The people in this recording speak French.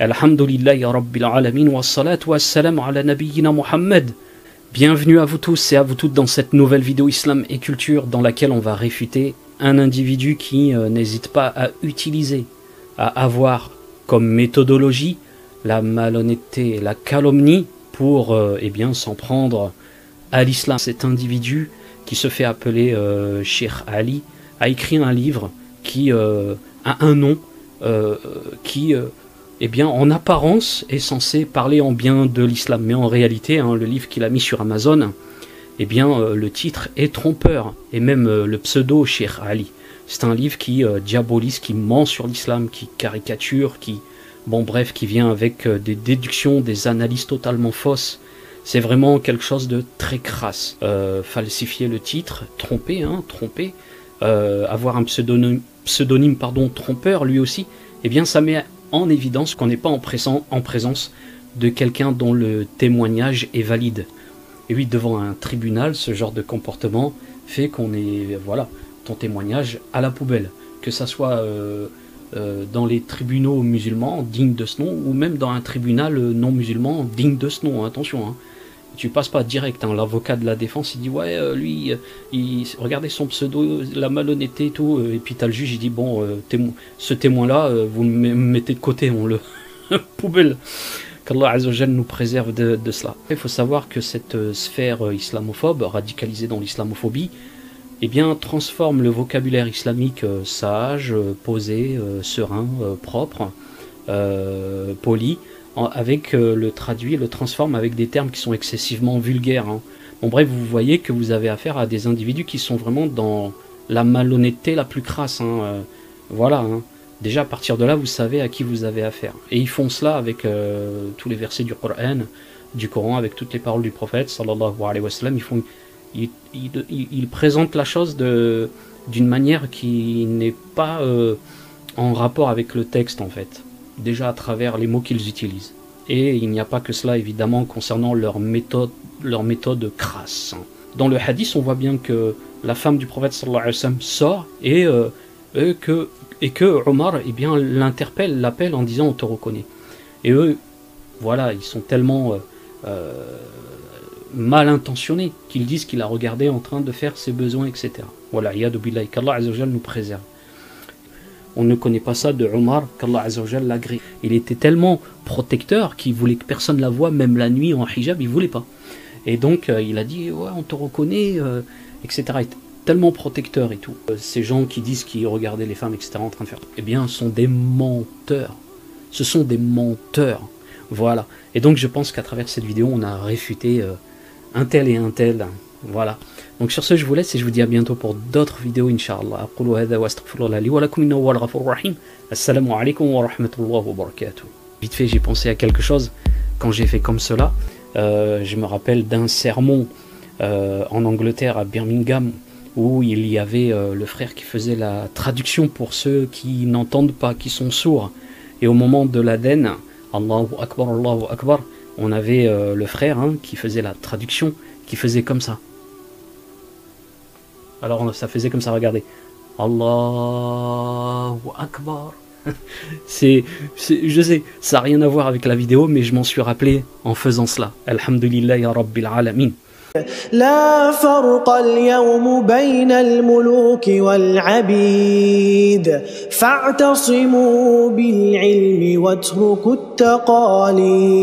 Alhamdulillahi Rabbil Alamin wa salatu wa salam ala nabiyyina Muhammad. Bienvenue à vous tous et à vous toutes dans cette nouvelle vidéo Islam et Culture dans laquelle on va réfuter un individu qui n'hésite pas à utiliser, à avoir comme méthodologie la malhonnêteté et la calomnie pour s'en prendre à l'islam. Cet individu qui se fait appeler Cheikh Ali a écrit un livre qui a un nom qui en apparence est censé parler en bien de l'islam, mais en réalité le livre qu'il a mis sur Amazon, le titre est trompeur, et même le pseudo Cheikh Ali, c'est un livre qui diabolise, qui ment sur l'islam, qui caricature, qui vient avec des déductions, des analyses totalement fausses. C'est vraiment quelque chose de très crasse. Falsifier le titre, tromper, avoir un pseudonyme trompeur lui aussi, ça met en évidence qu'on n'est pas en présence de quelqu'un dont le témoignage est valide. Et oui, devant un tribunal, ce genre de comportement fait qu'on est, ton témoignage à la poubelle. Que ça soit dans les tribunaux musulmans dignes de ce nom, ou même dans un tribunal non musulman digne de ce nom, attention. Tu passes pas direct, l'avocat de la défense il dit regardez son pseudo, la malhonnêteté et tout, et puis t'as le juge il dit ce témoin là vous le mettez de côté, on le poubelle. Qu'Allah Azzawajal nous préserve de cela. Il faut savoir que cette sphère islamophobe, radicalisée dans l'islamophobie, transforme le vocabulaire islamique sage, posé, serein, propre, poli, avec le transforme avec des termes qui sont excessivement vulgaires. Bref, vous voyez que vous avez affaire à des individus qui sont vraiment dans la malhonnêteté la plus crasse. Déjà à partir de là, vous savez à qui vous avez affaire. Et ils font cela avec tous les versets du Coran, avec toutes les paroles du prophète, sallallahu alayhi wa sallam. Ils présentent la chose d'une manière qui n'est pas en rapport avec le texte en fait. Déjà à travers les mots qu'ils utilisent. Et il n'y a pas que cela évidemment concernant leur méthode crasse. Dans le hadith, on voit bien que la femme du prophète sallallahu alayhi wa sallam sort et que Omar l'interpelle, l'appelle en disant on te reconnaît. Et eux, ils sont tellement mal intentionnés qu'ils disent qu'il a regardé en train de faire ses besoins, etc. Voilà, yadu billahi, qu'Allah Azzawajal nous préserve. On ne connaît pas ça de Omar, qu'Allah Azzawajal l'agrée. Il était tellement protecteur qu'il voulait que personne la voie, même la nuit en hijab, il voulait pas. Et donc il a dit on te reconnaît, etc. Il était tellement protecteur et tout. Ces gens qui disent qu'ils regardaient les femmes, etc. en train de faire, sont des menteurs. Ce sont des menteurs. Voilà. Et donc je pense qu'à travers cette vidéo, on a réfuté un tel et un tel. Voilà. Donc sur ce, je vous laisse et je vous dis à bientôt pour d'autres vidéos, Inch'Allah. Aqulu hadha wa astaghfirullah li wa lakum innahu huwal ghafurur rahim. Assalamu alaikum wa rahmatullahi wa barakatuh. Vite fait, j'ai pensé à quelque chose quand j'ai fait comme cela. Je me rappelle d'un sermon en Angleterre, à Birmingham, où il y avait le frère qui faisait la traduction pour ceux qui n'entendent pas, qui sont sourds. Et au moment de l'adhan, Allahu Akbar, on avait le frère qui faisait la traduction, qui faisait comme ça. Alors ça faisait comme ça, regardez. Allahu Akbar. Je sais, ça n'a rien à voir avec la vidéo, mais je m'en suis rappelé en faisant cela. Alhamdulillahi Rabbil Alamin. لا فرق اليوم بين الملوك والعبيد فاعتصموا بالعلم واتركوا التقاليد